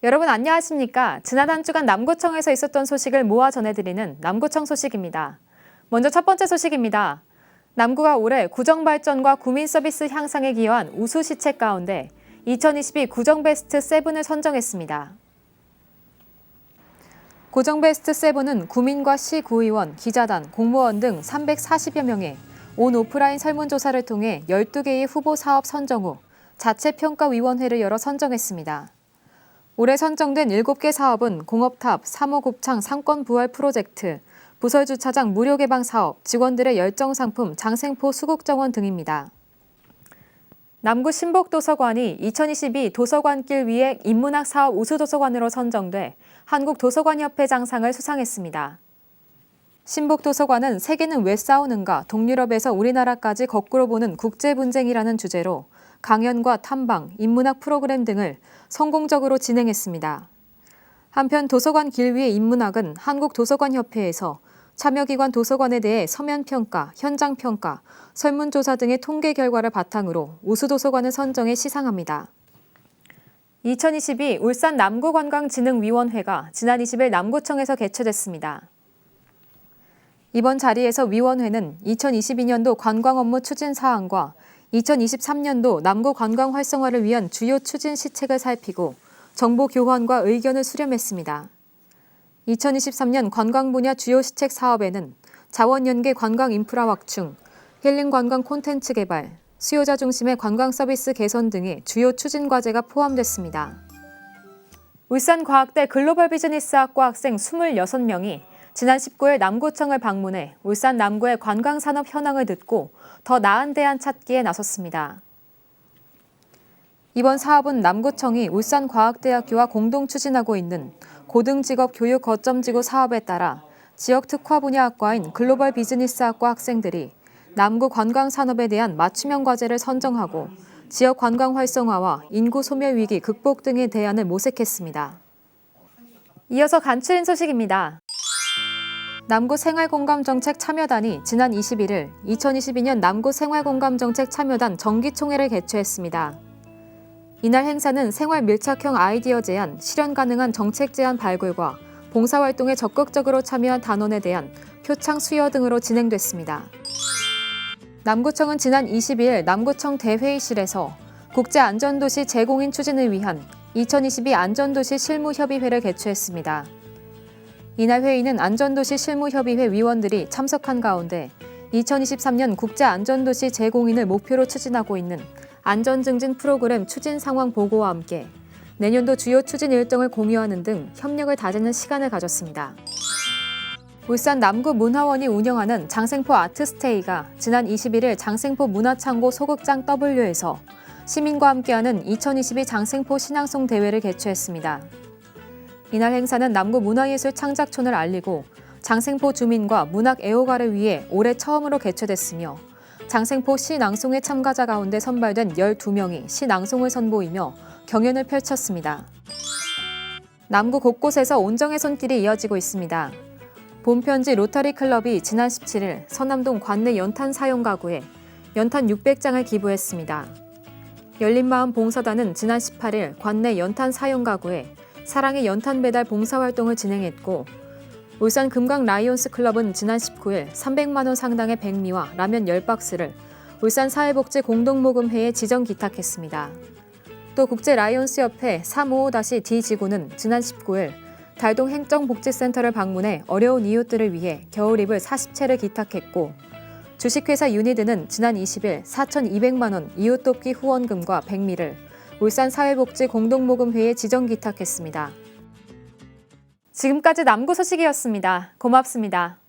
여러분 안녕하십니까? 지난 한 주간 남구청에서 있었던 소식을 모아 전해드리는 남구청 소식입니다. 먼저 첫 번째 소식입니다. 남구가 올해 구정발전과 구민 서비스 향상에 기여한 우수 시책 가운데 2022 구정베스트 7을 선정했습니다. 구정베스트 7은 구민과 시구의원, 기자단, 공무원 등 340여 명의 온 오프라인 설문조사를 통해 12개의 후보 사업 선정 후 자체평가위원회를 열어 선정했습니다. 올해 선정된 7개 사업은 공업탑, 3호 곱창 상권 부활 프로젝트, 부설주차장 무료 개방 사업, 직원들의 열정 상품 장생포 수국정원 등입니다. 남구 신복도서관이 2022 도서관길 위에 인문학 사업 우수도서관으로 선정돼 한국도서관협회 장상을 수상했습니다. 신복도서관은 세계는 왜 싸우는가, 동유럽에서 우리나라까지 거꾸로 보는 국제분쟁이라는 주제로 강연과 탐방, 인문학 프로그램 등을 성공적으로 진행했습니다. 한편 도서관 길 위의 인문학은 한국도서관협회에서 참여기관 도서관에 대해 서면평가, 현장평가, 설문조사 등의 통계 결과를 바탕으로 우수도서관을 선정해 시상합니다. 2022 울산 남구관광진흥위원회가 지난 20일 남구청에서 개최됐습니다. 이번 자리에서 위원회는 2022년도 관광 업무 추진 사항과 2023년도 남구 관광 활성화를 위한 주요 추진 시책을 살피고 정보 교환과 의견을 수렴했습니다. 2023년 관광 분야 주요 시책 사업에는 자원 연계 관광 인프라 확충, 힐링 관광 콘텐츠 개발, 수요자 중심의 관광 서비스 개선 등의 주요 추진 과제가 포함됐습니다. 울산과학대 글로벌 비즈니스학과 학생 26명이 지난 19일 남구청을 방문해 울산 남구의 관광산업 현황을 듣고 더 나은 대안 찾기에 나섰습니다. 이번 사업은 남구청이 울산과학대학교와 공동 추진하고 있는 고등직업 교육 거점지구 사업에 따라 지역 특화 분야 학과인 글로벌 비즈니스학과 학생들이 남구 관광산업에 대한 맞춤형 과제를 선정하고 지역 관광 활성화와 인구 소멸 위기 극복 등의 대안을 모색했습니다. 이어서 간추린 소식입니다. 남구 생활공감정책 참여단이 지난 21일 2022년 남구 생활공감정책 참여단 정기총회를 개최했습니다. 이날 행사는 생활 밀착형 아이디어 제안, 실현 가능한 정책 제안 발굴과 봉사활동에 적극적으로 참여한 단원에 대한 표창 수여 등으로 진행됐습니다. 남구청은 지난 22일 남구청 대회의실에서 국제안전도시 재공인 추진을 위한 2022 안전도시 실무협의회를 개최했습니다. 이날 회의는 안전도시 실무협의회 위원들이 참석한 가운데 2023년 국제안전도시 재공인을 목표로 추진하고 있는 안전증진 프로그램 추진 상황 보고와 함께 내년도 주요 추진 일정을 공유하는 등 협력을 다지는 시간을 가졌습니다. 울산 남구문화원이 운영하는 장생포 아트스테이가 지난 21일 장생포 문화창고 소극장 W에서 시민과 함께하는 2022 장생포 신앙송 대회를 개최했습니다. 이날 행사는 남구 문화예술 창작촌을 알리고 장생포 주민과 문학 애호가를 위해 올해 처음으로 개최됐으며 장생포 시낭송회 참가자 가운데 선발된 12명이 시낭송을 선보이며 경연을 펼쳤습니다. 남구 곳곳에서 온정의 손길이 이어지고 있습니다. 봄편지 로터리 클럽이 지난 17일 서남동 관내 연탄 사용 가구에 연탄 600장을 기부했습니다. 열린마음 봉사단은 지난 18일 관내 연탄 사용 가구에 사랑의 연탄 배달 봉사활동을 진행했고 울산 금강 라이온스 클럽은 지난 19일 300만 원 상당의 백미와 라면 10박스를 울산 사회복지 공동모금회에 지정 기탁했습니다. 또 국제 라이온스 협회 355-D 지구는 지난 19일 달동 행정복지센터를 방문해 어려운 이웃들을 위해 겨울이불 40채를 기탁했고 주식회사 유니드는 지난 20일 4,200만 원 이웃 돕기 후원금과 백미를 울산 사회복지 공동모금회에 지정 기탁했습니다. 지금까지 남구 소식이었습니다. 고맙습니다.